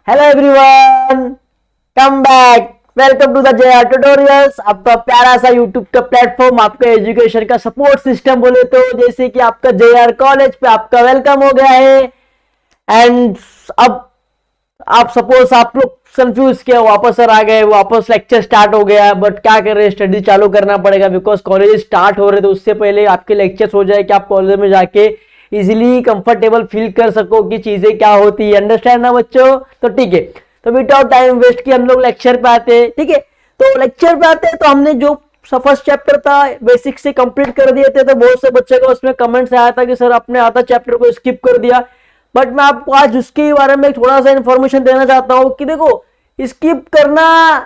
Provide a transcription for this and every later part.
Hello everyone, come back, welcome to the JR tutorials. आपका प्यारा सा यूट्यूब का प्लेटफॉर्म, आपका एजुकेशन का सपोर्ट सिस्टम बोले तो, जैसे कि आपका जेआर कॉलेज पे आपका वेलकम हो गया है। एंड अब आप सपोज आप लोग कंफ्यूज किया, वापस सर आ गए, वापस लेक्चर स्टार्ट हो गया, बट क्या कर रहे हैं, स्टडी चालू करना पड़ेगा बिकॉज कॉलेज स्टार्ट हो रहे थे। उससे पहले आपके लेक्चर्स हो जाए कि आप कॉलेज में जाके इजीली कंफर्टेबल फील कर सको कि चीजें क्या होती है। अंडरस्टैंड ना बच्चों? तो ठीक है, तो विदाउट टाइम वेस्ट किए हम लोग लेक्चर पे आते हैं। ठीक है, तो लेक्चर पे आते हैं तो हमने जो फर्स्ट चैप्टर था बेसिक से कंप्लीट कर दिए थे। तो बहुत से बच्चे को उसमें कमेंट्स आया था कि सर आपने आधा चैप्टर को स्किप कर दिया, बट मैं आपको आज उसके बारे में थोड़ा सा इंफॉर्मेशन देना चाहता हूं कि देखो, स्किप करना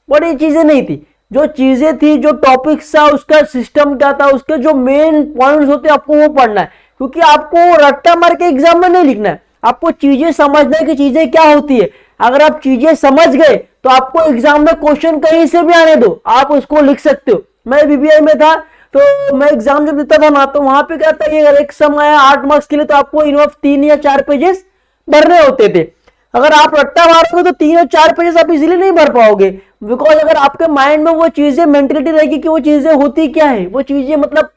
बड़ी चीजें नहीं थी। जो चीजें थी, जो टॉपिक था, उसका सिस्टम क्या था, उसके जो मेन पॉइंट्स होते आपको वो पढ़ना है, क्योंकि आपको रट्टा मार के एग्जाम में नहीं लिखना है। आपको चीजें समझना है कि चीजें क्या होती है। अगर आप चीजें समझ गए तो आपको एग्जाम में क्वेश्चन कहीं से भी आने दो, आप उसको लिख सकते हो। मैं बीबीआई में था तो मैं एग्जाम जब देता था ना, तो वहां पे क्या था कि अगर एक सम आया 8 मार्क्स के लिए तो आपको इनफ 3 या 4 पेजेस भरने होते थे। अगर आप रट्टा मारोगे तो 3 या 4 पेजेस आप इजीली नहीं भर पाओगे, बिकॉज अगर आपके माइंड में वो चीजें मेंटेलिटी रहेगी कि वो चीजें होती क्या है, वो चीजें मतलब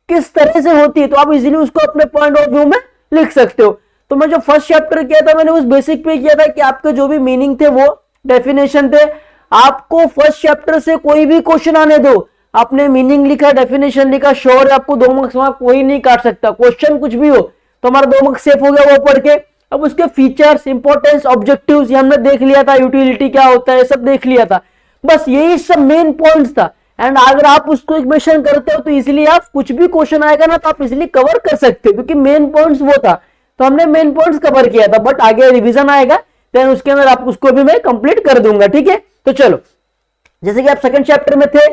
किस तरह से होती है, तो आप इजीली उसको अपने पॉइंट ऑफ व्यू में लिख सकते हो। तो मैं जो फर्स्ट चैप्टर किया था मैंने उस बेसिक पे किया था कि आपके जो भी मीनिंग थे वो डेफिनेशन थे। आपको फर्स्ट चैप्टर से कोई भी क्वेश्चन आने दो, आपने मीनिंग लिखा, डेफिनेशन लिखा, श्योर आपको 2 मार्क्स वहां कोई नहीं काट सकता। क्वेश्चन कुछ भी हो तो हमारा 2 मार्क्स सेफ हो गया वो पढ़ के। अब उसके फीचर्स, इंपॉर्टेंस, ऑब्जेक्टिव्स ये हमने देख लिया था, यूटिलिटी क्या होता है सब देख लिया था। बस यही सब मेन पॉइंट्स था। एंड अगर आप उसको इक्वेशन करते हो तो इजीली आप कुछ भी क्वेश्चन आएगा ना तो आप इजीली कवर कर सकते हो, क्योंकि मेन पॉइंट्स वो था। तो हमने मेन पॉइंट्स कवर किया था, बट आगे रिवीजन आएगा देन उसके अंदर आप उसको भी मैं कंप्लीट कर दूंगा। ठीक है, तो चलो, जैसे कि आप सेकंड चैप्टर में थे,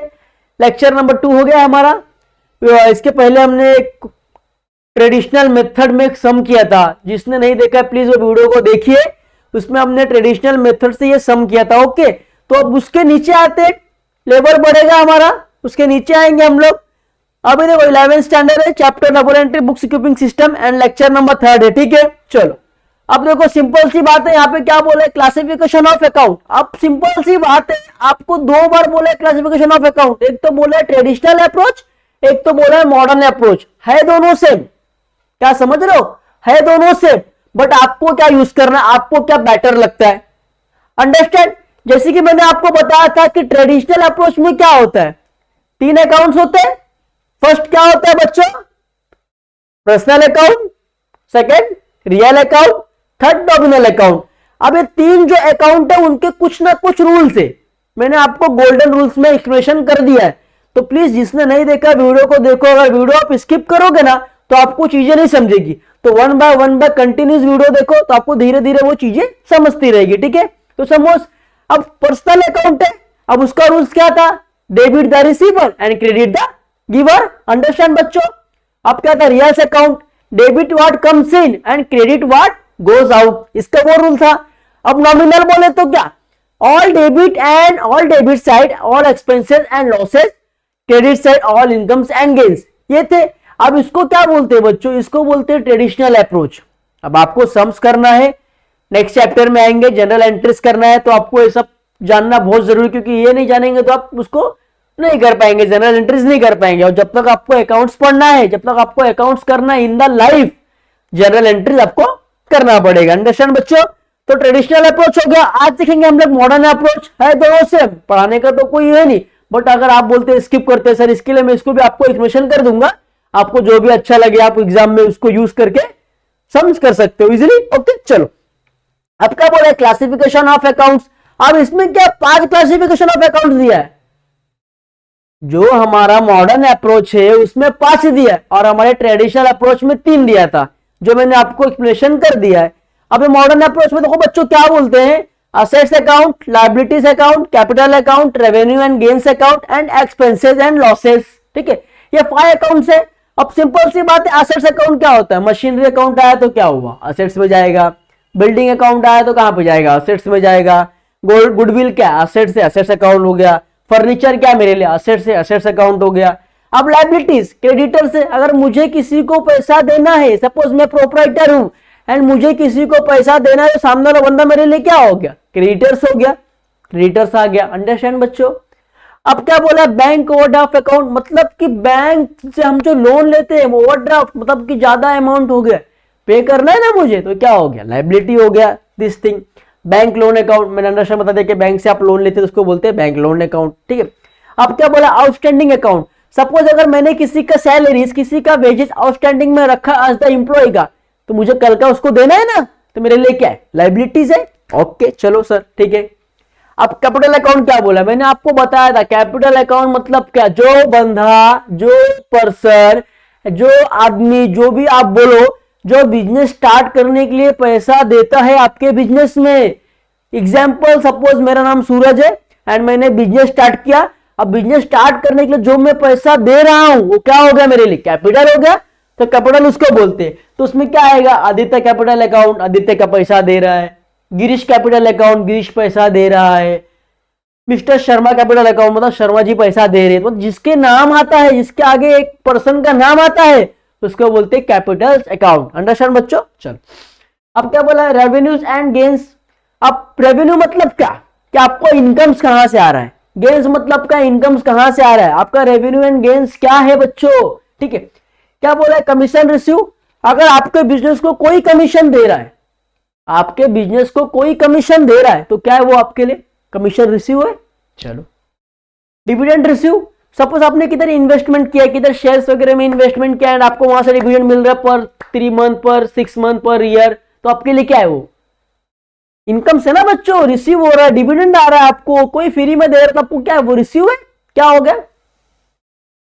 लेक्चर नंबर 2 हो गया हमारा। इसके पहले हमने एक ट्रेडिशनल मेथड में सम किया था। जिसने नहीं देखा प्लीज वो वीडियो को देखिए, उसमें हमने ट्रेडिशनल मेथड से ये सम किया था। ओके, तो अब उसके नीचे आते, लेवल बढ़ेगा हमारा, उसके नीचे आएंगे हम लोग। अभी देखो 11th स्टैंडर्ड है, chapter double entry books keeping system and lecture number 3 है। ठीक है, चलो अब देखो सिंपल सी बात है, यहाँ पे क्या बोले, क्लासिफिकेशन ऑफ अकाउंट। अब सिंपल सी बात है, आपको 2 बार बोले क्लासिफिकेशन ऑफ अकाउंट। एक तो बोला ट्रेडिशनल अप्रोच, एक तो बोला मॉडर्न अप्रोच। है दोनों सेम, क्या समझ रहे हो? है दोनों सेम, बट आपको क्या यूज करना है, आपको क्या बेटर लगता है। अंडरस्टैंड? जैसे कि मैंने आपको बताया था कि ट्रेडिशनल अप्रोच में क्या होता है, 3 अकाउंट्स होते हैं। फर्स्ट क्या होता है बच्चों, personal account, second real account, third nominal account. अब ये 3 जो अकाउंट है उनके कुछ ना कुछ रूल्स है, मैंने आपको गोल्डन रूल्स में एक्सप्लेनेशन कर दिया है। तो प्लीज जिसने नहीं देखा वीडियो को देखो। अगर वीडियो आप स्किप करोगे ना तो आपको चीजें नहीं समझेगी, तो 1 बाय 1 बाय कंटिन्यूस वीडियो देखो तो आपको धीरे धीरे वो चीजें समझती रहेगी। ठीक है, तो सपोज अब पर्सनल अकाउंट है, अब उसका रूल्स क्या था, debit the receiver and credit the giver. Understand बच्चों? अब क्या था, real account, debit what comes in and credit what goes out, इसका वो रूल था। अब नॉमिनल बोले तो क्या, all debit and all debit side all expenses and losses, credit side all incomes and gains, ये थे। अब इसको क्या बोलते हैं बच्चों, इसको बोलते हैं ट्रेडिशनल अप्रोच। अब आपको सम्स करना है, नेक्स्ट चैप्टर में आएंगे, जनरल एंट्रीज करना है, तो आपको ये सब जानना बहुत जरूरी, क्योंकि ये नहीं जानेंगे तो आप उसको नहीं कर पाएंगे, जनरल एंट्रीज नहीं कर पाएंगे। और जब तक आपको अकाउंट्स पढ़ना है, जब तक आपको अकाउंट्स करना है in the life, general entries आपको करना पड़ेगा। अंडरस्टैंड बच्चों? तो ट्रेडिशनल अप्रोच हो गया। आज देखेंगे हम लोग मॉडर्न अप्रोच। है दोनों से, पढ़ाने का तो कोई है नहीं, बट अगर आप बोलते हैं स्किप करते हैं सर, इसके लिए मैं इसको भी आपको एक्सप्लेनेशन कर दूंगा। आपको जो भी अच्छा लगे आप एग्जाम में उसको यूज करके समझ कर सकते हो इजीली। ओके, चलो अब क्या बोला, क्लासिफिकेशन ऑफ अकाउंट्स। अब इसमें क्या 5 क्लासिफिकेशन ऑफ अकाउंट्स दिया है। जो हमारा मॉडर्न अप्रोच है उसमें 5 दिया है, और हमारे ट्रेडिशनल अप्रोच में 3 दिया था, जो मैंने आपको एक्सप्लेनेशन कर दिया है। अब मॉडर्न अप्रोच में देखो बच्चों क्या बोलते हैं, assets account, liabilities account, capital account, revenue and gains account and expenses and losses. ठीक है, ये 5 अकाउंट्स है। अब सिंपल सी बात है, असेट्स अकाउंट क्या होता है, मशीनरी अकाउंट आया तो क्या हुआ, असेट्स में जाएगा। बिल्डिंग अकाउंट आया तो कहां पे जाएगा, असेट्स में जाएगा। गुडविल क्या, असेट्स से, असेट्स अकाउंट हो गया। फर्नीचर क्या मेरे लिए, असेट्स से, असेट्स अकाउंट हो गया। अब लायबिलिटीज, क्रेडिटर से, अगर मुझे किसी को पैसा देना है, सपोज मैं प्रोप्राइटर हूं एंड मुझे किसी को पैसा देना है तो सामने वाला बंदा मेरे लिए क्या हो गया, क्रेडिटर्स हो गया, क्रेडिटर्स आ गया। अंडरस्टैंड बच्चों। अब क्या बोला, बैंक ओवरड्राफ्ट अकाउंट, मतलब कि बैंक से हम जो लोन लेते हैं ओवरड्राफ्ट, मतलब कि ज्यादा अमाउंट हो गया, पे करना है ना मुझे, तो क्या हो गया, लाइबिलिटी हो गया this thing. Bank loan account, मैंने अंडरस्टैंड बता दिया कि बैंक से आप लोन लेते हैं तो उसको बोलते हैं बैंक लोन अकाउंट, ठीक है। अब क्या बोला, आउटस्टैंडिंग अकाउंट, सपोज अगर मैंने किसी का सैलरीज, किसी का वेजेस आउटस्टैंडिंग में रखा एज द एम्प्लॉय का, तो मुझे कल का उसको देना है ना, तो मेरे लिए क्या है, लाइबिलिटीज है। ओके चलो सर ठीक है। अब कैपिटल अकाउंट क्या बोला, मैंने आपको बताया था कैपिटल अकाउंट मतलब क्या, जो बंदा, जो पर्सन, जो आदमी, जो भी आप बोलो, जो बिजनेस स्टार्ट करने के लिए पैसा देता है आपके बिजनेस में। एग्जाम्पल, सपोज मेरा नाम सूरज है एंड मैंने बिजनेस स्टार्ट किया। अब बिजनेस स्टार्ट करने के लिए जो मैं पैसा दे रहा हूं वो क्या हो गया, मेरे लिए कैपिटल हो गया, तो कैपिटल उसको बोलते हैं। तो उसमें क्या आएगा, आदित्य कैपिटल अकाउंट, आदित्य का पैसा दे रहा है। गिरीश कैपिटल अकाउंट, गिरीश पैसा दे रहा है। मिस्टर शर्मा कैपिटल अकाउंट, मतलब शर्मा जी पैसा दे रहे हैं। तो जिसके नाम आता है, जिसके आगे एक पर्सन का नाम आता है, उसको बोलते हैं कैपिटल अकाउंट। अंडरस्टैंड बच्चों। चलो अब क्या बोला, रेवेन्यूज एंड गेन्स। अब रेवेन्यू मतलब क्या, कि आपको इनकम्स कहां से आ रहा है, गेन्स मतलब क्या, इनकम्स कहां से आ रहा है, आपका रेवेन्यू एंड गेन्स क्या है बच्चों, ठीक है। क्या बोला है, कमीशन रिसीव, अगर आपके बिजनेस को कोई कमीशन दे रहा है, आपके बिजनेस को कोई कमीशन दे रहा है, तो क्या है वो आपके लिए कमीशन रिसीव है। चलो डिविडेंड रिसीव, सपोज आपने किधर इन्वेस्टमेंट किया, किधर शेयर्स वगैरह में इन्वेस्टमेंट किया एंड आपको वहां से डिविडेंड मिल रहा है पर 3 मंथ, पर 6 मंथ, पर ईयर, तो आपके लिए क्या है वो इनकम से ना बच्चों, रिसीव हो रहा है, डिविडेंड आ रहा है आपको, कोई फ्री में दे रहा है तो आपको क्या है वो रिसीव है। क्या हो गया,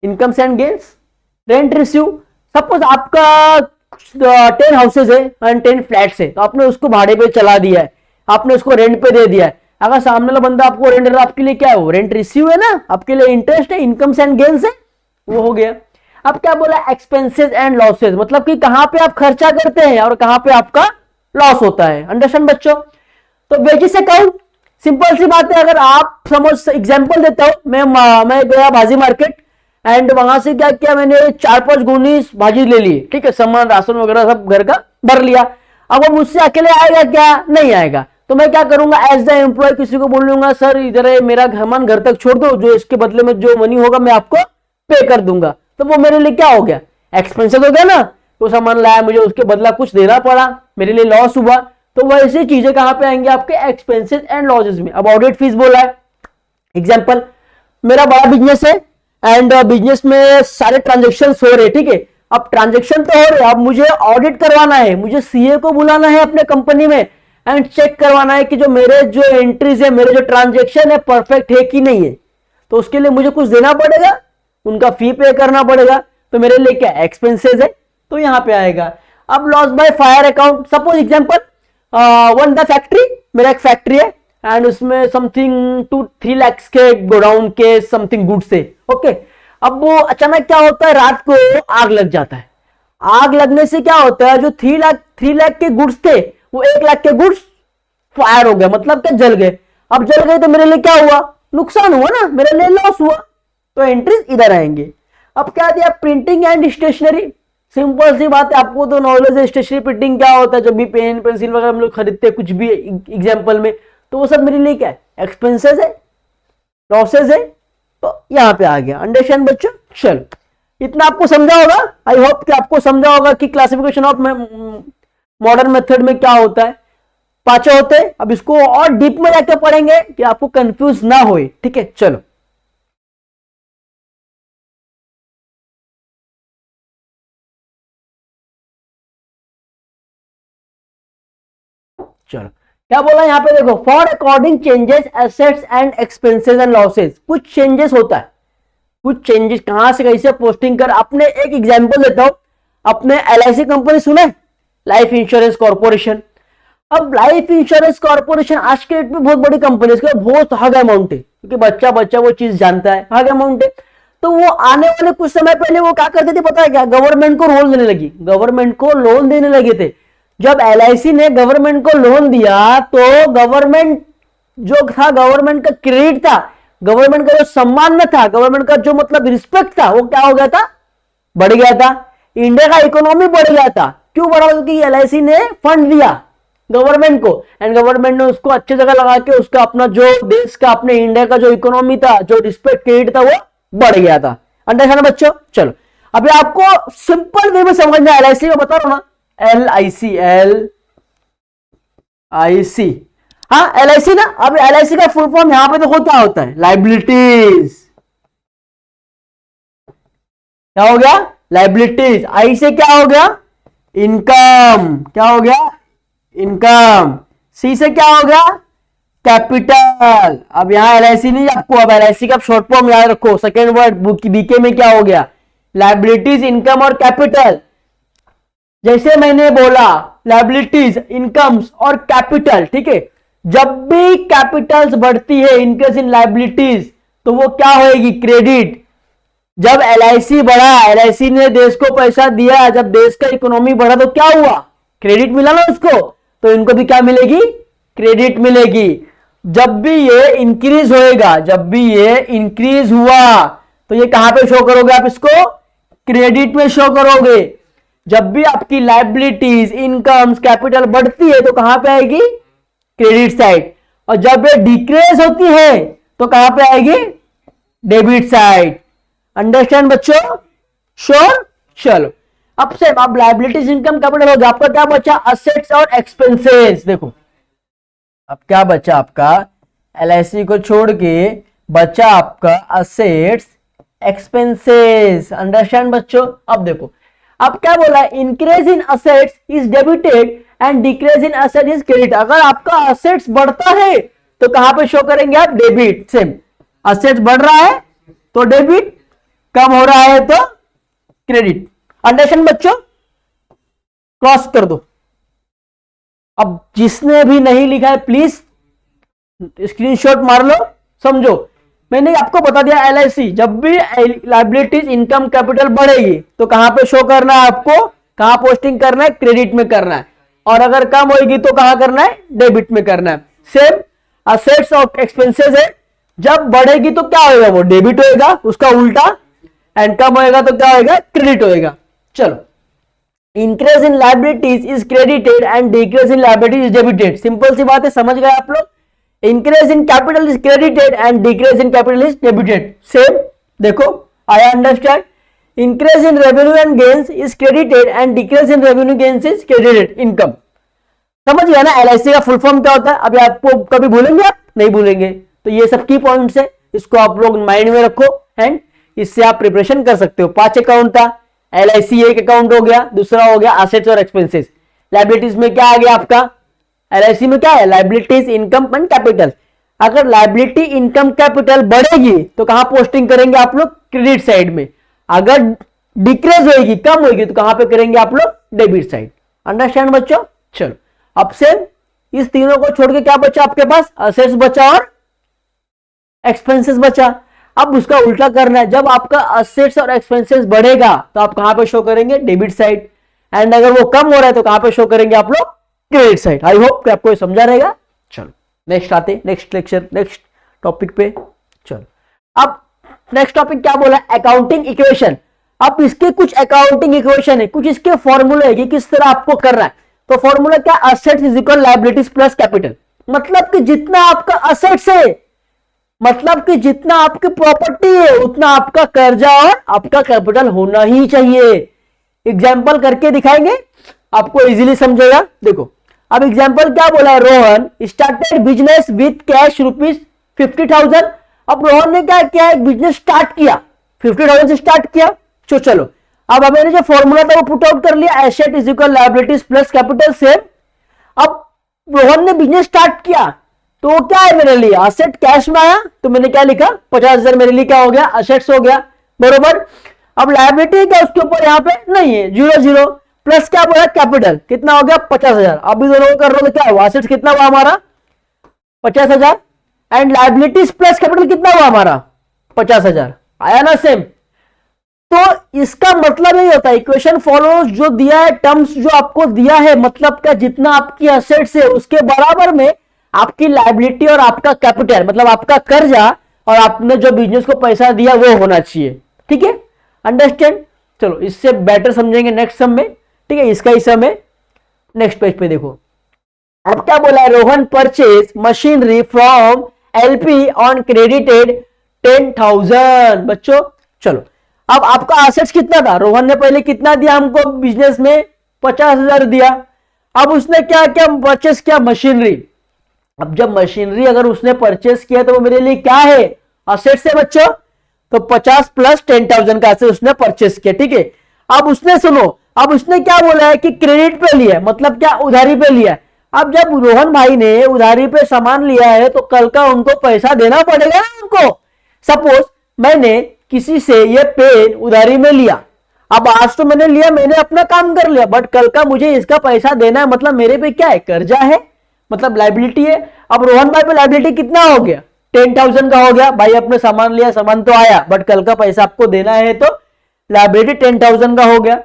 incomes and gains. Rent receive, suppose आपका 10 हाउसेज है एंड 10 फ्लैट्स है, तो आपने उसको भाड़े पे चला दिया है, आपने उसको रेंट पे दे दिया है। अगर सामने वाला बंदा आपको रेंट दे रहा है, आपके लिए क्या है वो रेंट रिसीव है ना, आपके लिए इंटरेस्ट है, इनकम्स एंड गेन्स है, वो हो गया। अब क्या बोला, एक्सपेंसेस एंड लॉसेज, मतलब कि कहां पे आप खर्चा करते हैं और कहां पे आपका लॉस होता है। अंडरस्टैंड बच्चों। तो वेजेस अकाउंट, सिंपल सी बात है, अगर आप समझ, एग्जांपल देता हूं, मैं गया भाजी मार्केट एंड वहां से क्या किया, मैंने 4-5 गुनी भाजी ले ली, ठीक है, सामान राशन वगैरह सब घर का भर लिया। अब वो मुझसे अकेले आएगा क्या, नहीं आएगा, तो मैं क्या करूंगा, एज द एम्प्लॉय किसी को बोल लूंगा, सर इधर मेरा सामान घर तक छोड़ दो, जो इसके बदले में जो मनी होगा मैं आपको पे कर दूंगा। तो वो मेरे लिए क्या हो गया, एक्सपेंसेस हो गया ना, तो सामान लाया, मुझे उसके बदला कुछ देना पड़ा, मेरे लिए लॉस हुआ। तो वैसी चीजें कहां पे आएंगे, आपके एक्सपेंसेस एंड लॉसेस में। अब ऑडिट फीस बोला है, एग्जांपल, मेरा बड़ा बिजनेस है एंड बिजनेस में सारे ट्रांजेक्शन हो रहे, ठीक है। अब ट्रांजेक्शन तो हो रहे, अब मुझे ऑडिट करवाना है, मुझे सीए को बुलाना है अपने कंपनी में एंड चेक करवाना है कि जो मेरे जो एंट्रीज है, मेरे जो ट्रांजेक्शन है परफेक्ट है कि नहीं है। तो उसके लिए मुझे कुछ देना पड़ेगा, उनका फी पे करना पड़ेगा, तो मेरे लिए क्या एक्सपेंसेस है, तो यहां पे आएगा। अब loss by fire account, suppose example, one the factory, मेरा एक फैक्ट्री है एंड उसमें समथिंग 2-3 लाख के गोडाउन के समथिंग गुड्स है, ओके। अब वो अचानक क्या होता है, रात को आग लग जाता है। आग लगने से क्या होता है, जो 3 लाख के गुड्स थे वो 1 लाख के गुड्स फायर हो गया, मतलब क्या जल गए। अब जल गए तो मेरे लिए क्या हुआ, नुकसान हुआ ना, मेरे लिए लॉस हुआ, तो एंट्रीज इधर आएंगे। अब क्या दिया, प्रिंटिंग एंड स्टेशनरी, सिंपल सी बात है, आपको तो नॉलेज है स्टेशनरी प्रिंटिंग क्या होता है, जब भी पेन पेंसिल वगैरह हम लोग खरीदते हैं कुछ भी एग्जाम्पल में, तो वो सब मेरे लिए क्या है एक्सपेंसेस है, लॉसेज है, तो यहां पे आ गया। अंडरस्टैंड बच्चों। चलो इतना आपको समझा होगा, आई होप कि आपको समझा होगा कि क्लासिफिकेशन ऑफ मॉडर्न मेथड में क्या होता है, 5 होते हैं। अब इसको और डीप में जाके पढ़ेंगे कि आपको कंफ्यूज ना होए, ठीक है। चलो चलो क्या बोला यहां पे, देखो, for according changes assets and expenses and losses, कुछ चेंजेस होता है, कुछ चेंजेस कहां से कैसे पोस्टिंग कर। अपने एक एग्जांपल देता हूं, अपने एलआईसी कंपनी सुने, लाइफ इंश्योरेंस कॉर्पोरेशन। अब लाइफ इंश्योरेंस कॉर्पोरेशन आज के डेट में बहुत बड़ी कंपनी है, इसका बहुत हाई अमाउंट है, क्योंकि बच्चा बच्चा वो चीज जानता है, हाई अमाउंट है। तो वो आने वाले कुछ समय पहले वो क्या करते थे पता है क्या, गवर्नमेंट को लोन देने लगी, गवर्नमेंट को लोन देने लगे थे। जब एलआईसी ने गवर्नमेंट को लोन दिया तो गवर्नमेंट जो था, गवर्नमेंट का क्रेडिट था, गवर्नमेंट का जो सम्मान था, गवर्नमेंट का जो मतलब रिस्पेक्ट था, वो क्या हो गया था, बढ़ गया था। इंडिया का इकोनॉमी बढ़ गया था, क्यों बढ़ा? क्योंकि LIC ने फंड दिया गवर्नमेंट को, एंड गवर्नमेंट ने उसको अच्छी जगह लगा के उसका अपना जो देश का, अपने इंडिया का जो इकोनॉमी था, जो रिस्पेक्ट क्रेडिट था, वो बढ़ गया था। अंडरस्टैंड बच्चों? चलो अभी आपको सिंपल वे में समझना है। LIC में बता रहा हूं ना, LIC, हाँ LIC ना। अब LIC का फुल फॉर्म यहां पे देखो क्या होता है, लाइबिलिटीज। क्या हो गया? लाइबिलिटीज। आई से क्या हो गया? इनकम। क्या हो गया? इनकम। सी से क्या हो गया? कैपिटल। अब यहां LIC नहीं आपको, अब LIC का शॉर्ट फॉर्म याद रखो। सेकेंड वर्ड बीके में क्या हो गया? लाइबिलिटीज, इनकम और कैपिटल। जैसे मैंने बोला लाइबिलिटीज, इनकम्स और कैपिटल, ठीक है। जब भी कैपिटल्स बढ़ती है, इंक्रीज इन लाइबिलिटीज, तो वो क्या होएगी? क्रेडिट। जब LIC बढ़ा, LIC ने देश को पैसा दिया, जब देश का इकोनॉमी बढ़ा तो क्या हुआ? क्रेडिट मिला ना उसको, तो इनको भी क्या मिलेगी? क्रेडिट मिलेगी। जब भी ये इंक्रीज होएगा, जब भी ये इंक्रीज हुआ, तो ये कहां पे शो करोगे आप इसको? क्रेडिट में शो करोगे। जब भी आपकी लाइबिलिटीज, इनकम्स, कैपिटल बढ़ती है तो कहां पे आएगी? Credit side. और जब ये डिक्रीज होती है तो कहां पे आएगी? Debit side. अंडरस्टैंड बच्चों? श्योर? चलो अब से अब लाइबिलिटीज, इनकम, कैपिटल हो गया। आपका क्या बचा? असेट्स और एक्सपेंसेस। देखो अब क्या बचा आपका? LIC को छोड़ के बचा आपका असेट्स, एक्सपेंसेस। अंडरस्टैंड बच्चों? अब देखो अब क्या बोला? Increase in assets is debited and decrease in asset is credit. अगर आपका असेट्स बढ़ता है तो कहां पे शो करेंगे आप? डेबिट। सेम, असेट्स बढ़ रहा है तो डेबिट, कम हो रहा है तो क्रेडिट। अंडरस्टैंड बच्चों? क्रॉस कर दो। अब जिसने भी नहीं लिखा है प्लीज स्क्रीनशॉट मार लो, समझो। मैंने आपको बता दिया LIC जब भी लाइबिलिटीज, इनकम, कैपिटल बढ़ेगी तो कहां पे शो करना है आपको? कहां पोस्टिंग करना है? क्रेडिट में करना है। और अगर कम होगी तो कहां करना है? डेबिट में करना है। सेम असेट्स और एक्सपेंसेस है, जब बढ़ेगी तो क्या होगा? वो डेबिट होएगा, उसका उल्टा। एंड कम होएगा तो क्या होएगा? क्रेडिट होएगा। चलो, increase in liabilities is credited and decrease in liabilities is debited. Simple सी बात है, समझ गए आप लोग? Increase in capital is credited and decrease in capital is debited. Same देखो, I understand. Increase in revenue and gains is credited and decrease in revenue gains is credited. Income. समझ गया ना LIC का फुल फॉर्म क्या होता है? अभी आपको कभी भूलेंगे आप? नहीं भूलेंगे। तो ये सब की पॉइंट्स है, इसको आप लोग माइंड में रखो एंड इससे आप प्रिपरेशन कर सकते हो। 5 अकाउंट था, LIC एक अकाउंट हो गया, दूसरा हो गया असेट्स और एक्सपेंसेस। लाइबिलिटीज में क्या आ गया आपका? LIC में क्या है? Liabilities, income and capital. अगर लाइबिलिटी, इनकम, कैपिटल बढ़ेगी तो कहां पोस्टिंग करेंगे आप लोग? क्रेडिट साइड में। अगर डिक्रीज होगी, कम होगी, तो कहां पे करेंगे आप लोग? Debit side. अंडरस्टैंड बच्चों? चलो अब से इस तीनों को छोड़ के क्या बचा आपके पास? असेट्स बचा और एक्सपेंसेस बचा। अब उसका उल्टा करना है। जब आपका असेट्स और एक्सपेंसेस बढ़ेगा तो आप कहां पे शो करेंगे? Debit side. एंड अगर वो कम हो रहा है तो कहां पे शो करेंगे आप लोग? Credit side. आई होप कि आपको समझा रहेगा। चलो नेक्स्ट आते, नेक्स्ट लेक्चर, नेक्स्ट टॉपिक पे। चलो अब नेक्स्ट टॉपिक क्या बोला? Accounting equation. अब इसके कुछ अकाउंटिंग इक्वेशन है, कुछ इसके फॉर्मूले है कि किस तरह आपको करना है। तो फॉर्मूला क्या? Assets is equal liabilities plus capital. मतलब कि जितना आपका असेट्स है, मतलब कि जितना आपकी प्रॉपर्टी है, उतना आपका कर्जा और आपका कैपिटल होना ही चाहिए। एग्जाम्पल करके दिखाएंगे, आपको इजीली समझेगा। देखो अब एग्जाम्पल क्या बोला है? Rohan started business with cash ₹50,000। अब रोहन ने क्या किया? एक बिजनेस स्टार्ट किया, 50,000 से स्टार्ट किया। चलो अब मैंने जो फॉर्मूला था वो पुट आउट कर लिया, asset is equal liabilities plus capital. Same. अब रोहन ने बिजनेस स्टार्ट किया तो क्या है मेरे लिए? असेट कैश में आया तो मैंने क्या लिखा? 50,000 मेरे लिए क्या हो गया? असेट्स हो गया, बरोबर। अब लायबिलिटी क्या उसके ऊपर? यहाँ पे नहीं है, 0 प्लस क्या बोला? कैपिटल कितना हो गया? 50,000। अभी दोनों को कर रहे हो तो क्या हुआ? असेट्स कितना हुआ हमारा? 50,000 एंड लायबिलिटीज प्लस कैपिटल कितना हुआ हमारा? 50,000। आया ना सेम? तो इसका मतलब यही होता है, इक्वेशन फॉलोज जो दिया है, टर्म्स जो आपको दिया है, मतलब का जितना आपकी असेट्स है उसके बराबर में आपकी लायबिलिटी और आपका कैपिटल, मतलब आपका कर्जा और आपने जो बिजनेस को पैसा दिया वो होना चाहिए। ठीक है, अंडरस्टैंड? चलो इससे बेटर समझेंगे नेक्स्ट सम में। ठीक है, इसका ही सम है। नेक्स्ट पेज पे देखो, अब क्या बोला है, Rohan purchase machinery from LP on credited 10,000। बच्चों चलो, अब आपका एसेट्स कितना था, रोहन ने पहले कितना दिया हमको बिजनेस में, 50,000 दिया। अब उसने क्या क्या परचेस किया, मशीनरी। अब जब मशीनरी अगर उसने परचेस किया तो वो मेरे लिए क्या है, एसेट्स है बच्चों। तो 50 प्लस 10,000 का एसेट उसने परचेस किया, ठीक है। अब उसने सुनो, अब उसने क्या बोला है कि क्रेडिट पे लिया, मतलब क्या, उधारी पे लिया है। अब जब रोहन भाई ने उधारी पे सामान लिया है तो कल का उनको पैसा देना पड़ेगा ना उनको। सपोज मैंने किसी से ये पेन उधारी में लिया, अब आज तो मैंने लिया, मैंने अपना काम कर लिया, बट कल का मुझे इसका पैसा देना है, मतलब मेरे पे क्या है, कर्जा है, मतलब लाइबिलिटी है। अब रोहन भाई पे लाइबिलिटी कितना हो गया, 10,000 का हो गया। भाई आपने सामान लिया, सामान तो आया, बट कल का पैसा आपको देना है, तो लाइबिलिटी 10,000 का हो गया।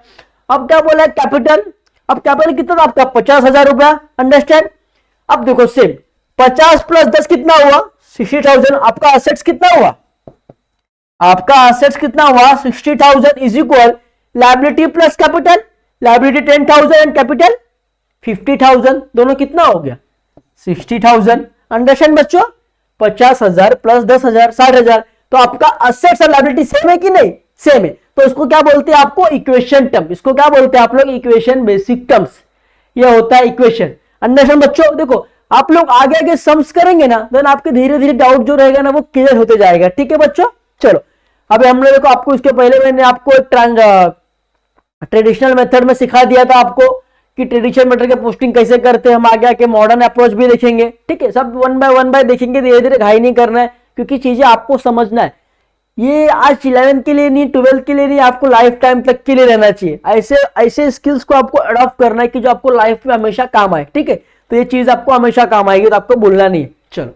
अब क्या बोला, कैपिटल। अब कैपिटल कितना था आपका, 50,000 रुपया। अंडरस्टैंड। अब देखो सेम, 50 प्लस 10 कितना हुआ, 60,000। आपका एसेट्स कितना हुआ, आपका एसेट्स कितना हुआ, 60,000 is equal liability plus capital. Liability 10,000 and capital 50,000, दोनों कितना हो गया, 60,000। अंडरस्टैंड बच्चों, 50,000 प्लस 10,000 60,000। तो आपका एसेट्स और लाइबिलिटी सेम है कि नहीं, सेम है। तो इसको क्या बोलते हैं, आपको इक्वेशन टर्म। इसको क्या बोलते हैं आप लोग, इक्वेशन बेसिक टर्म्स। ये होता है इक्वेशन। अंडरस्टैंड बच्चों। देखो आप लोग आगे आगे सम्स करेंगे ना, देन आपके धीरे धीरे डाउट जो रहेगा ना वो क्लियर होते जाएगा, ठीक है बच्चों। चलो अभी हमने देखो, आपको इसके पहले मैंने आपको ट्रेडिशनल मेथड में सिखा दिया था आपको कि ट्रेडिशनल मेथड के पोस्टिंग कैसे करते हैं। हम आगे आके मॉडर्न अप्रोच भी देखेंगे, ठीक है। सब वन बाय देखेंगे, धीरे धीरे घाई नहीं करना है, क्योंकि चीजें आपको समझना है। ये आज 11th के लिए नहीं, 12th के लिए नहीं, आपको लाइफ टाइम तक के लिए रहना चाहिए। ऐसे ऐसे स्किल्स को आपको अडॉप्ट करना है कि जो आपको लाइफ में हमेशा काम आए, ठीक है। तो ये चीज आपको हमेशा काम आएगी, तो आपको भूलना नहीं है। चलो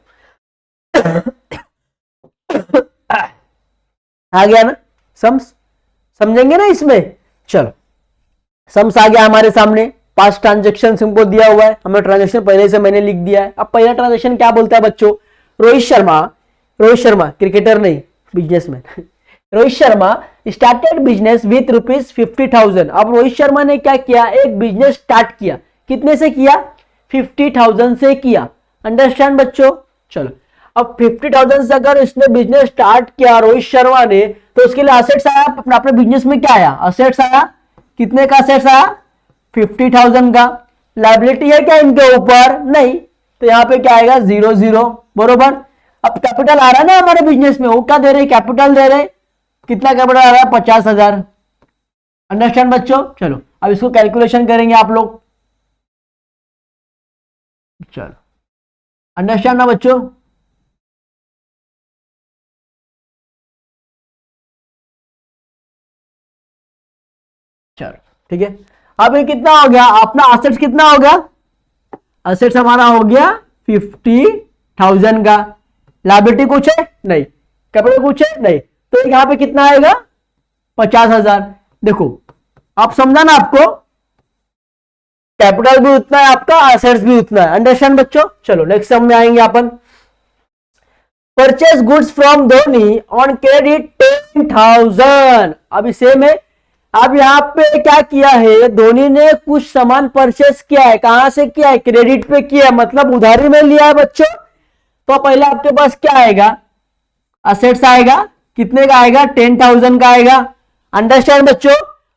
आ गया ना सम्स, समझेंगे ना इसमें। चलो सम्स आ गया हमारे सामने। पास्ट ट्रांजेक्शन हमको दिया हुआ है, हमें ट्रांजेक्शन पहले से मैंने लिख दिया है। अब पहला ट्रांजेक्शन क्या बोलता है बच्चों, रोहित शर्मा क्रिकेटर नहीं, businessman Rohit Sharma started business with ₹50,000। अब रोहित शर्मा ने क्या किया, एक बिजनेस स्टार्ट किया। कितने से किया, 50,000 से किया। अंडरस्टैंड बच्चों। चलो अब 50,000 से अगर इसने बिजनेस स्टार्ट किया रोहित शर्मा ने, तो उसके लिए एसेट्स आया, अपने बिजनेस में क्या आया, एसेट्स आया। कितने का एसेट्स आया, 50,000 का। लायबिलिटी है क्या इनके ऊपर, नहीं, तो यहां पे क्या आएगा, 0 बरोबर। अब कैपिटल आ रहा है ना हमारे बिजनेस में, वो क्या दे रहे, कैपिटल दे रहे। कितना कैपिटल आ रहा है, 50,000। अंडरस्टैंड बच्चों। चलो अब इसको कैलकुलेशन करेंगे आप लोग। चलो अंडरस्टैंड ना बच्चों। चलो ठीक है। अब ये कितना हो गया, अपना एसेट्स कितना हो गया, एसेट्स हमारा हो गया 50,000 का। लायबिलिटी कुछ है नहीं, कैपिटल कुछ है नहीं, तो यहां पे कितना आएगा, 50,000। देखो आप समझा ना, आपको कैपिटल भी उतना है आपका, एसेट्स भी उतना है। अंडरस्टैंड बच्चों। चलो नेक्स्ट सम में आएंगे अपन। Purchase goods from Dhoni on credit 10,000। अभी सेम है। अब यहां पे क्या किया है, धोनी ने कुछ सामान परचेस किया है। कहां से किया है, क्रेडिट पे किया है, मतलब उधारी में लिया है बच्चों। तो पहले आपके पास क्या आएगा, असेट्स आएगा। कितने का आएगा, 10,000 का आएगा। अंडरस्टैंड बच्चों।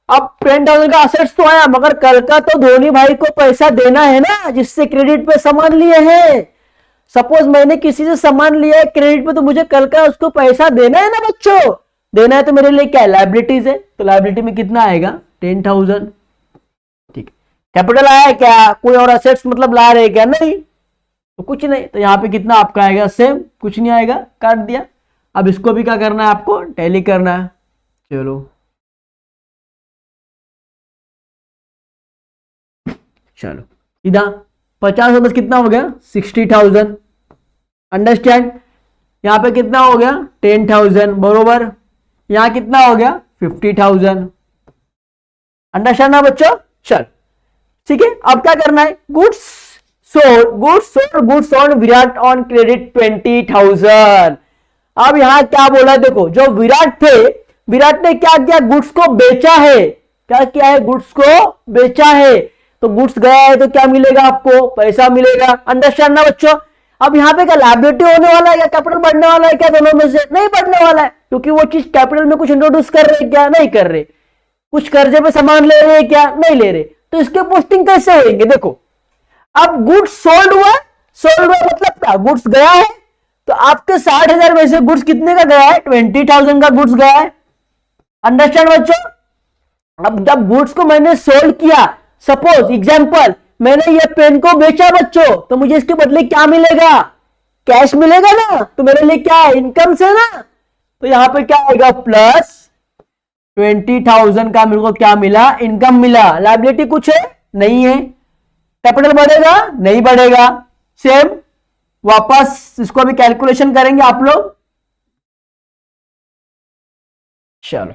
अब 10,000 का असेट्स तो आया, मगर कल का तो धोनी भाई को पैसा देना है ना, जिससे क्रेडिट पे सामान लिए हैं। सपोज मैंने किसी से सामान लिया है क्रेडिट पे, तो मुझे कल का उसको पैसा देना है ना बच्चों, देना है। तो मेरे लिए क्या है, लायबिलिटीज है। तो लायबिलिटी में कितना आएगा, 10,000। ठीक। कैपिटल आया क्या, कोई और असेट्स मतलब ला रहे क्या, नहीं, तो कुछ नहीं। तो यहाँ पे कितना आपका आएगा, सेम, कुछ नहीं आएगा, काट दिया। अब इसको भी क्या करना है, आपको टैली करना है। चलो चलो सीधा 50 बस कितना हो गया, 60,000। अंडरस्टैंड। यहां पे कितना हो गया, 10,000 बरोबर। यहां कितना हो गया, 50,000। अंडरस्टैंड ना बच्चों। चल ठीक है। अब क्या करना है, goods sold Virat on credit 20,000। अब यहां क्या बोला, देखो जो विराट थे, विराट ने क्या किया, गुड्स को बेचा है। क्या किया है, गुड्स को बेचा है। तो गुड्स गया है तो क्या मिलेगा, आपको पैसा मिलेगा। अंडरस्टैंड ना बच्चों। अब यहाँ पे क्या लायबिलिटी होने वाला है, क्या कैपिटल बढ़ने वाला है, क्या दोनों में से नहीं बढ़ने वाला है, क्योंकि वो चीज कैपिटल में कुछ इंट्रोड्यूस कर रहे, क्या नहीं कर रहे, कुछ कर्जे पे सामान ले रहे क्या नहीं ले रहे। तो इसके पोस्टिंग कैसे होंगे, देखो अब गुड्स सोल्ड हुआ, सोल्ड हुआ मतलब क्या, गुड्स गया है, तो आपके 60,000 में से गुड्स कितने का गया है, 20,000 का गुड्स गया है। अंडरस्टैंड बच्चों। अब जब गुड्स को मैंने सोल्ड किया, सपोज एग्जांपल मैंने ये पेन को बेचा बच्चों, तो मुझे इसके बदले क्या मिलेगा, कैश मिलेगा ना, तो मेरे लिए क्या है, इनकम से ना। तो यहां पे क्या आएगा, प्लस 20,000 का मेरे को क्या मिला, इनकम मिला। लायबिलिटी कुछ है नहीं है, कैपिटल बढ़ेगा नहीं बढ़ेगा, सेम वापस इसको अभी कैलकुलेशन करेंगे आप लोग। चलो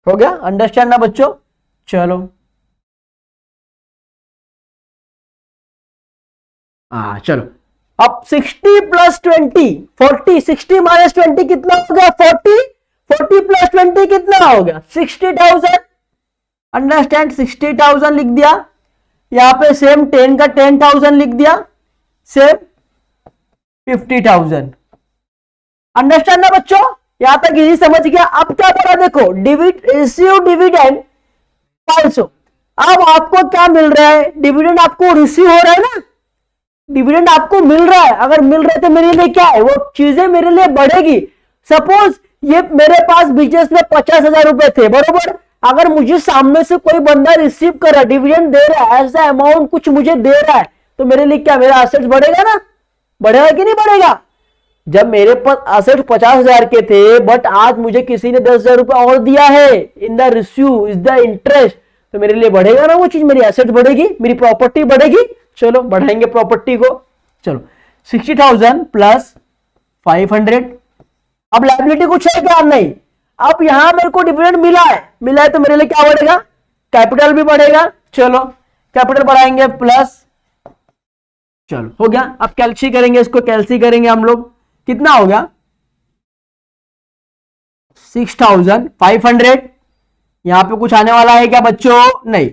हो गया, अंडरस्टैंड ना बच्चों। चलो चलो अब 60 प्लस 20 40, 60 माइनस 20 कितना हो गया, 40, 40 प्लस 20 कितना हो गया, 60,000। अंडरस्टैंड, 60,000 लिख दिया। यहां पे सेम 10 का 10,000 लिख दिया, सेम 50,000। अंडरस्टैंड ना बच्चों, यहां तक इजी समझ गया। अब क्या बोला देखो, रिसीव डिविडेंड 500। अब आपको क्या मिल रहा है, डिविडेंड आपको रिसीव हो रहा है ना, डिविडेंड आपको मिल रहा है। अगर मिल रहा है तो मेरे लिए क्या है, वो चीजें मेरे लिए बढ़ेगी। सपोज ये मेरे पास बिजनेस में 50,000 रुपए थे, बरोबर। अगर मुझे सामने से कोई बंदा रिसीव कर रहा है, डिविडेंड दे रहा है, ऐसा अमाउंट कुछ मुझे दे रहा है, तो मेरे लिए क्या, मेरा एसेट्स बढ़ेगा ना, बढ़ेगा कि नहीं बढ़ेगा। जब मेरे पास एसेट्स 50,000 के थे, बट आज मुझे किसी ने 10,000 रुपए और दिया है, in the receive is the interest, तो मेरे लिए बढ़ेगा ना वो चीज, मेरी एसेट बढ़ेगी, मेरी प्रॉपर्टी बढ़ेगी। चलो बढ़ाएंगे प्रॉपर्टी को। चलो 60,000 प्लस 500। अब लायबिलिटी कुछ है क्या, नहीं। अब यहां मेरे को डिविडेंड मिला है तो मेरे लिए क्या बढ़ेगा, कैपिटल भी बढ़ेगा। चलो कैपिटल बढ़ाएंगे प्लस, चलो हो गया। अब कैल्सी करेंगे, इसको कैल्सी करेंगे हम लोग, कितना हो गया 6,500। यहां पे कुछ आने वाला है क्या बच्चों, नहीं,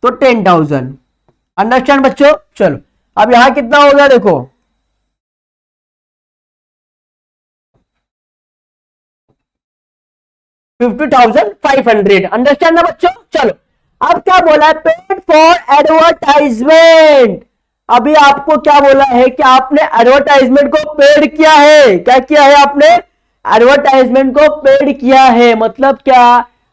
तो 10,000। अंडरस्टैंड बच्चों। चलो अब यहां कितना हो गया देखो, 50,500। अंडरस्टैंड ना बच्चों। चलो अब क्या बोला है, पेड फॉर एडवर्टाइजमेंट। अभी आपको क्या बोला है कि आपने एडवर्टाइजमेंट को पेड किया है, क्या किया है आपने, एडवर्टाइजमेंट को पेड किया है। मतलब क्या,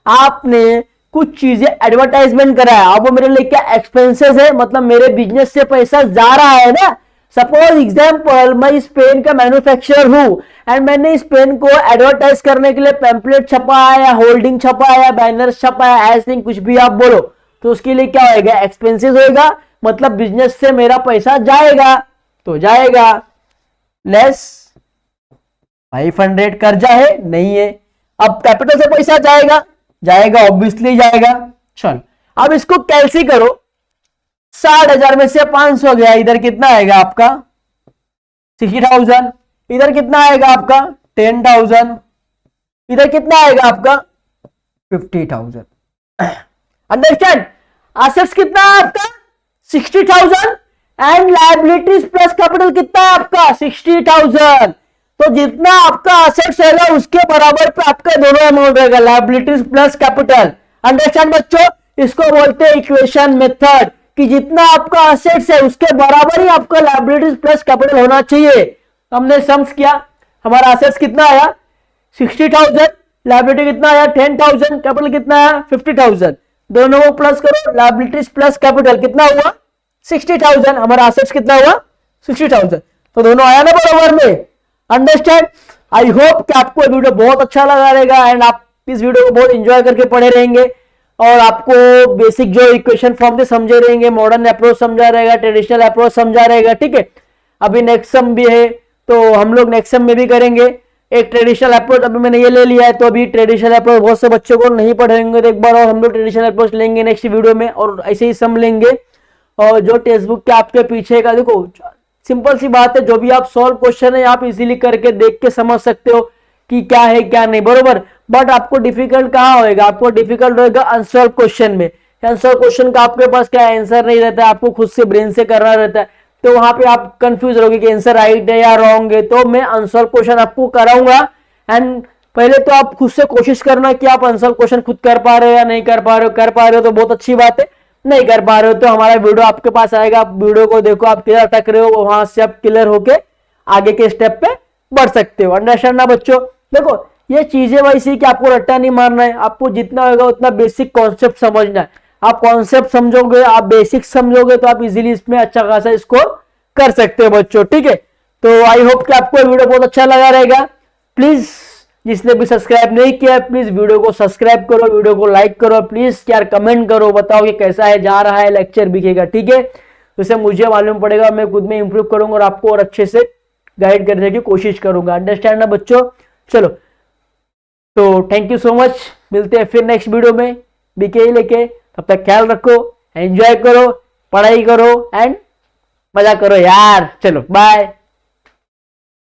आपने कुछ चीजें एडवर्टाइजमेंट करा है। अब वो मेरे लिए क्या एक्सपेंसेस है, मतलब मेरे बिजनेस से पैसा जा रहा है ना। सपोज एग्जांपल मैं इस पेन का मैन्युफैक्चरर हूं एंड मैंने इस पेन को एडवर्टाइज करने के लिए पैम्पलेट छपा है, या होल्डिंग छपा है, या बैनर छपा है, ऐसे कुछ भी आप बोलो, तो उसके लिए क्या होएगा, एक्सपेंसेस होएगा। मतलब बिजनेस से मेरा पैसा जाएगा, तो जाएगा लेस 500। कर्जा है नहीं है। अब कैपिटल से पैसा जाएगा, जाएगा ऑब्वियसली जाएगा। चल अब इसको कैलसी करो, 60,000 में से 500 गया, इधर कितना आएगा आपका 60,000, इधर कितना आएगा आपका 10,000, इधर कितना आएगा आपका 50,000। अंडरस्टैंड, एसेट्स कितना है आपका 60,000 एंड लायबिलिटीज प्लस कैपिटल कितना है आपका 60,000। तो जितना आपका एसेट्स रहेगा उसके बराबर पे आपका दोनों अमाउंट रहेगा, लायबिलिटीज प्लस कैपिटल। अंडरस्टैंड बच्चों, इसको बोलते हैं इक्वेशन मेथड, कि जितना आपका एसेट्स है उसके बराबर ही आपका लायबिलिटीज प्लस कैपिटल होना चाहिए। हमने सम्स किया, हमारा एसेट्स कितना आया 60,000, लायबिलिटी कितना आया 10,000, कैपिटल कितना आया 50,000। दोनों को प्लस करो, लायबिलिटीज प्लस कैपिटल कितना हुआ 60,000, हमारा एसेट्स कितना हुआ 60,000, तो दोनों आया ना बराबर में। अंडरस्टैंड। आई होप कि आपको वीडियो बहुत अच्छा लगा रहेगा एंड आप इस वीडियो को बहुत एंजॉय करके पढ़े रहेंगे और आपको बेसिक जो इक्वेशन फॉर्म थे समझे रहेंगे, मॉडर्न अप्रोच समझा रहेगा, ट्रेडिशनल अप्रोच समझा रहेगा। ठीक है, अभी नेक्स्ट सम भी है तो हम लोग नेक्स्ट सम में भी करेंगे एक ट्रेडिशनल अप्रोच। अभी मैंने ये ले लिया है तो अभी ट्रेडिशनल अप्रोच बहुत से बच्चों को नहीं पढ़ेंगे, तो एक बार और हम लोग ट्रेडिशनल अप्रोच लेंगे नेक्स्ट वीडियो में, और ऐसे ही सम लेंगे। और जो टेक्स्ट बुक के आपके पीछे का देखो, सिंपल सी बात है, जो भी आप सॉल्व क्वेश्चन है आप इजीली करके देख के समझ सकते हो कि क्या है क्या नहीं, बरोबर। बट आपको डिफिकल्ट कहाँ होएगा, आपको डिफिकल्ट होएगा अनसॉल्व क्वेश्चन में। अनसॉल्व क्वेश्चन का आपके पास क्या आंसर नहीं रहता है, आपको खुद से ब्रेन से करना रहता है, तो वहां पे आप कंफ्यूज रहोगे कि आंसर राइट है या रॉन्ग है। तो मैं अनसॉल्व क्वेश्चन आपको कराऊंगा, एंड पहले तो आप खुद से कोशिश करना कि आप अनसॉल्व क्वेश्चन खुद कर पा रहे हो या नहीं कर पा रहे हो। कर पा रहे हो तो बहुत अच्छी बात है, नहीं कर पा रहे हो तो हमारा वीडियो आपके पास आएगा, आप वीडियो को देखो, आप क्लियर अटक रहे हो, वहां से आप क्लियर होके आगे के स्टेप पे बढ़ सकते हो। अंडरस्टैंड ना बच्चों? देखो ये चीजें वैसी कि आपको रट्टा नहीं मारना है, आपको जितना होगा उतना बेसिक कॉन्सेप्ट समझना है। आप कॉन्सेप्ट समझोगे, आप बेसिक समझोगे तो आप इजीली इसमें अच्छा खासा स्कोर कर सकते हो बच्चों, ठीक है। तो आई होप कि आपको वीडियो बहुत अच्छा लगा रहेगा। प्लीज जिसने भी सब्सक्राइब नहीं किया प्लीज वीडियो को सब्सक्राइब करो, वीडियो को लाइक करो, प्लीज यार कमेंट करो, बताओ कि कैसा है, जा रहा है लेक्चर बिकेगा, ठीक है। उससे मुझे मालूम पड़ेगा, मैं खुद में इंप्रूव करूंगा और आपको और अच्छे से गाइड करने की कोशिश करूंगा। अंडरस्टैंड ना बच्चों? चलो तो थैंक यू सो मच, मिलते हैं फिर नेक्स्ट वीडियो में बीके लेके। तब तक ख्याल रखो, एंजॉय करो, पढ़ाई करो एंड मजा करो यार। चलो बाय।